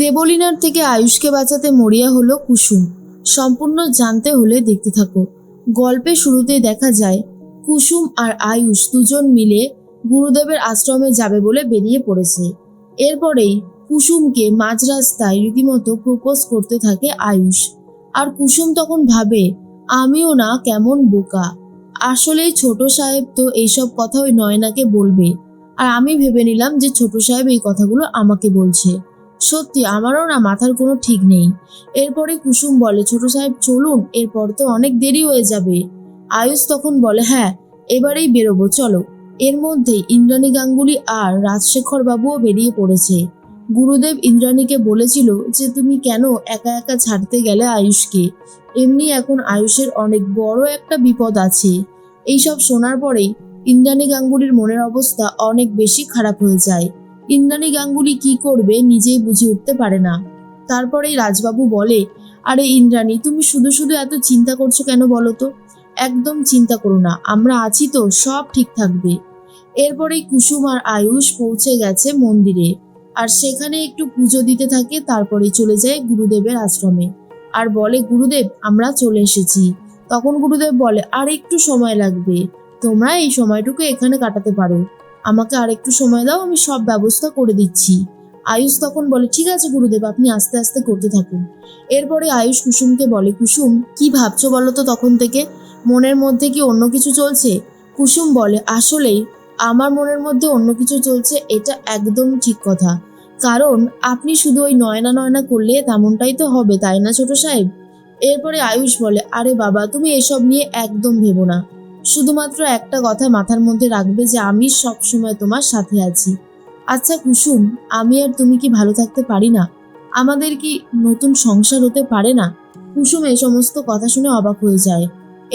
দেবলীনার থেকে আয়ুষকে বাঁচাতে মরিয়া হলো কুসুম। সম্পূর্ণ জানতে হলে দেখতে থাকো। গল্পের শুরুতেই দেখা যায় কুসুম আর আয়ুষ দুজন মিলে গুরুদেবের আশ্রমে যাবে বলে বেরিয়ে পড়েছে। এরপরেই কুসুমকে মাঝ রাস্তায় রীতিমতো প্রপোজ করতে থাকে আয়ুষ। আর কুসুম তখন ভাবে, আমিও না কেমন বোকা, আসলেই ছোট সাহেব তো এইসব কথা ওই নয়নাকে বলবে, আর আমি ভেবে নিলাম যে ছোট সাহেব এই কথাগুলো আমাকে বলছে। সত্যি আমারও না মাথার কোনো ঠিক নেই। এরপরে কুসুম বলে, ছোট সাহেব চলুন, এরপর তো অনেক দেরি হয়ে যাবে। আয়ুষ তখন বলে, হ্যাঁ এবারেই বেরোবো, চলো। এর মধ্যেই ইন্দ্রাণী গাঙ্গুলি আর রাজশেখর বাবুও বেরিয়ে পড়েছে। গুরুদেব ইন্দ্রাণীকে বলেছিল যে তুমি কেন একা একা ছাড়তে গেলে আয়ুষকে, এমনি এখন আয়ুষের অনেক বড় একটা বিপদ আছে। এইসব শোনার পরেই ইন্দ্রাণী গাঙ্গুলির মনের অবস্থা অনেক বেশি খারাপ হয়ে যায়। ইন্দ্রাণী গাঙ্গুলি কি করবে নিজেই বুঝে উঠতে পারে না। তারপরেই রাজবাবু বলে, আরে ইন্দ্রাণী, তুমি শুধু শুধু এত চিন্তা করছো কেন বলো তো? একদম চিন্তা করো না, আমরা আছি তো, সব ঠিক থাকবে। এরপরেই কুসুম আর আয়ুষ পৌঁছে গেছে মন্দিরে, আর সেখানে একটু পুজো দিতে থাকে। তারপরে চলে যায় গুরুদেবের আশ্রমে আর বলে, গুরুদেব আমরা চলে এসেছি। তখন গুরুদেব বলে, আর একটু সময় লাগবে, তোমরা এই সময়টুকু এখানে কাটাতে পারো, আমাকে আর একটু সময় দাও, আমি সব ব্যবস্থা করে দিচ্ছি। আয়ুষ তখন বলে, ঠিক আছে গুরুদেব, আপনি আস্তে আস্তে করতে থাকুন। এরপরে আয়ুষ কুসুমকে বলে, কুসুম কি ভাবছো বলো তো, তখন থেকে মনের মধ্যে কি অন্য কিছু চলছে? কুসুম বলে, আসলেই আমার মনের মধ্যে অন্য কিছু চলছে, এটা একদম ঠিক কথা। কারণ আপনি শুধু ওই নয়না নয়না করলে তেমনটাই তো হবে, তাই না ছোট সাহেব? এরপরে আয়ুষ বলে, আরে বাবা তুমি এসব নিয়ে একদম ভেবো না, শুধুমাত্র একটা কথা মাথার মধ্যে রাখবে যে আমি সব সময় তোমার সাথে আছি। আচ্ছা কুসুম, আমি আর তুমি কি ভালো থাকতে পারি না? আমাদের কি নতুন সংসার হতে পারে না? কুসুম এই সমস্ত কথা শুনে অবাক হয়ে যায়।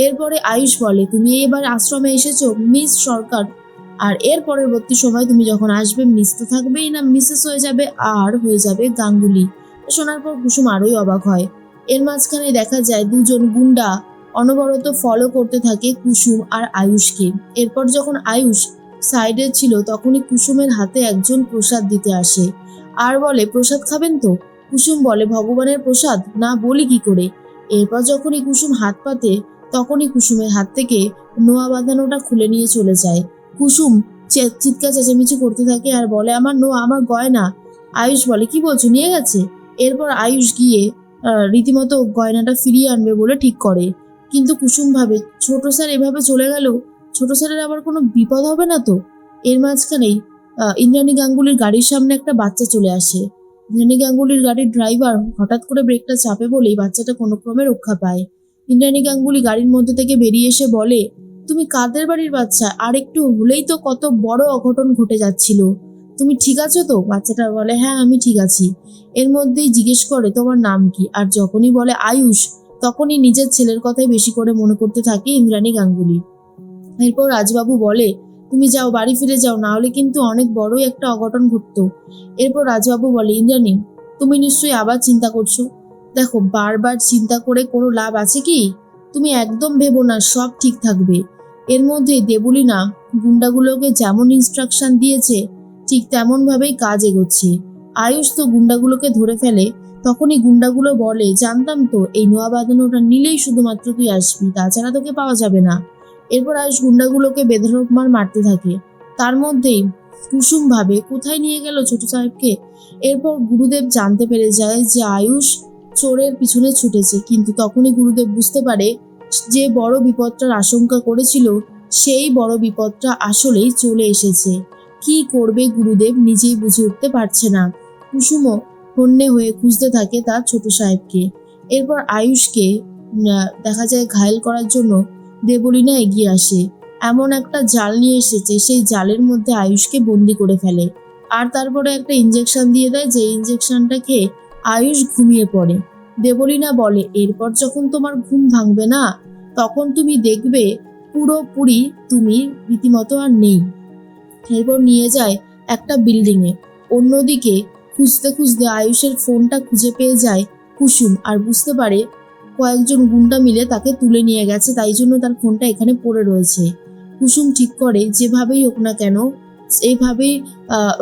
এরপরে আয়ুষ বলে, তুমি এবার আশ্রমে এসেছো মিস সরকার, আর এর পরবর্তী সময় তুমি যখন আসবে মিস তো থাকবেই না, মিসেস হয়ে যাবে, আর হয়ে যাবে গাঙ্গুলি। শোনার পর কুসুম আরোই অবাক হয়। এর মাঝখানে দেখা যায় দুজন গুন্ডা অনবরত ফলো করতে থাকে কুসুম আর আয়ুষকে। এরপর যখন আয়ুষ সাইডে ছিল তখনই কুসুমের হাতে একজন প্রসাদ দিতে আসে আর বলে, প্রসাদ খাবেন তো? কুসুম বলে, ভগবানের প্রসাদ না বলি কি করে। এরপর যখনই কুসুম হাত পাতে তখনই কুসুমের হাত থেকে নোয়া বাঁধানোটা খুলে নিয়ে চলে যায়। কুসুম চিৎকার চেঁচামেচি করতে থাকে আর বলে, আমার নোয়া, আমার গয়না। আয়ুষ বলে, কি বলছো, নিয়ে গেছে? এরপর আয়ুষ গিয়ে রীতিমতো গয়নাটা ফিরিয়ে আনবে বলে ঠিক করে। কিন্তু কুসুম ভাবে, ছোট স্যার এভাবে চলে গেল, ছোট স্যারের আবার কোনো বিপদ হবে না তো? এর মাঝখানেই ইন্দ্রাণী গাঙ্গুলির গাড়ির সামনে একটা বাচ্চা চলে আসে। ইন্দ্রাণী গাঙ্গুলির গাড়ির ড্রাইভার হঠাৎ করে ব্রেকটা চাপে বলেই বাচ্চাটা কোনো ক্রমে রক্ষা পায়। ইন্দ্রাণী গাঙ্গুলি গাড়ির মধ্যে থেকে বেরিয়ে এসে বলে, তুমি কাদের বাড়ির বাচ্চা? আর একটু হলেই তো কত বড় অঘটন ঘটে যাচ্ছিল, তুমি ঠিক আছো তো? বাচ্চাটা বলে, হ্যাঁ আমি ঠিক আছি। এর মধ্যেই জিজ্ঞেস করে, তোমার নাম কি? আর যখনই বলে আয়ুষ, তখনই নিজের ছেলের কথাই বেশি করে মনে করতে থাকে ইন্দ্রাণী গাঙ্গুলি। এরপর রাজবাবু বলে, তুমি যাও, বাড়ি ফিরে যাও, না হলে কিন্তু অনেক বড়ই একটা অঘটন ঘটতো। এরপর রাজবাবু বলে, ইন্দ্রাণী তুমি নিশ্চয়ই আবার চিন্তা করছো, দেখো বারবার চিন্তা করে কোনো লাভ আছে কি? তুমি একদম ভেবো না, সব ঠিক থাকবে। এর মধ্যে দেবলীনা গুন্ডাগুলোকে যেমন ইনস্ট্রাকশন দিয়েছে ঠিক তেমন ভাবেই কাজ এগোচ্ছে। আয়ুষ তো গুন্ডাগুলোকে ধরে ফেলে। তখনই গুন্ডাগুলো বলে, জানতাম তো এই নোয়া বাঁধানোটা নিলেই শুধুমাত্র তুই আসবি, তাছাড়া তোকে পাওয়া যাবে না। এরপর আয়ুষ গুন্ডাগুলোকে বেধড়ক মার মারতে থাকে। তার মধ্যেই কুসুম ভাবে, কোথায় নিয়ে গেল ছোট সাহেবকে। এরপর গুরুদেব জানতে পেরে যায় যে আয়ুষ চোরের পিছনে ছুটেছে, কিন্তু তখনই গুরুদেব বুঝতে পারে যে বড় বিপদটার আশঙ্কা করেছিল সেই বড় বিপদটা আসলেই চলে এসেছে। কি করবে গুরুদেব নিজেই বুঝে উঠতে পারছে না। কুসুমও হন্যে হয়ে খুঁজতে থাকে তার ছোট সাহেবকে। এরপর আয়ুষকে দেখা যায় ঘায়েল করার জন্য দেবলীনা এগিয়ে আসে। এমন একটা জাল নিয়ে এসেছে, সেই জালের মধ্যে আয়ুষকে বন্দি করে ফেলে আর তারপরে একটা ইঞ্জেকশন দিয়ে দেয়, যে ইঞ্জেকশনটা খেয়ে আয়ুষ ঘুমিয়ে পড়ে। দেবলীনা বলে, এরপর যখন তোমার ঘুম ভাঙবে না, তখন তুমি দেখবে পুরোপুরি তুমি রীতিমতো আর নেই। এরপর নিয়ে যায় একটা বিল্ডিংয়ে। অন্যদিকে খুঁজতে খুঁজতে আয়ুষের ফোনটা খুঁজে পেয়ে যায় কুসুম, আর বুঝতে পারে কয়েকজন গুন্ডা মিলে তাকে তুলে নিয়ে গেছে, তাই জন্য তার ফোনটা এখানে পড়ে রয়েছে। কুসুম ঠিক করে যেভাবেই হোক না কেন, এইভাবেই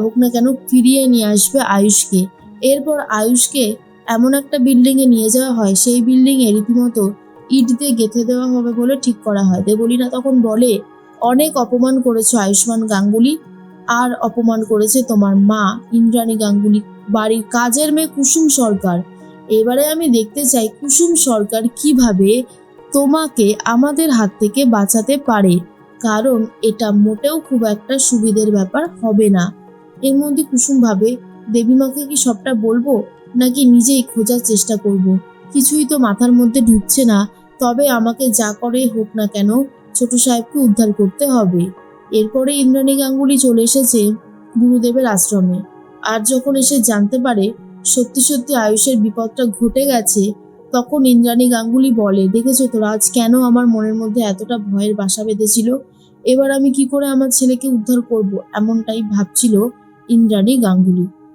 হোক না কেন ফিরিয়ে নিয়ে আসবে আয়ুষকে। এরপর আয়ুষকে এমন একটা বিল্ডিংয়ে নিয়ে যাওয়া হয়, সেই বিল্ডিংয়ে রীতিমতো ইট দিয়ে গেঁথে দেওয়া হবে বলে ঠিক করা হয়। দেবলীনা তখন বলে, অনেক অপমান করেছো আয়ুষ্মান গাঙ্গুলি, আর অপমান করেছে তোমার মা ইন্দ্রাণী গাঙ্গুলি, বাড়ির কাজের মেয়ে কুসুম সরকার। এবারে আমি দেখতে চাই কুসুম সরকার কিভাবে তোমাকে আমাদের হাত থেকে বাঁচাতে পারে, কারণ এটা মোটেও খুব একটা সুবিধের ব্যাপার হবে না। এর মধ্যে কুসুম ভাবে, দেবীমাকে কি সবটা বলবো নাকি নিজেই খোঁজার চেষ্টা করব, কিছুই তো মাথার মধ্যে ঢুকছে না। তবে আমাকে যা করে হোক না কেন ছোট সাহেবকে উদ্ধার করতে হবে। এরপরে ইন্দ্রাণী গাঙ্গুলি চলে এসেছে গুরুদেবের আশ্রমে। আর যখন এসে জানতে পারে সত্যি সত্যি আয়ুষের বিপদটা ঘটে গেছে, তখন ইন্দ্রাণী গাঙ্গুলি বলে, দেখেছো তো রাজ, কেন আমার মনের মধ্যে এতটা ভয়ের বাসা বেঁধেছিল। এবার আমি কি করে আমার ছেলেকে উদ্ধার করব, এমনটাই ভাবছিল ইন্দ্রাণী গাঙ্গুলি।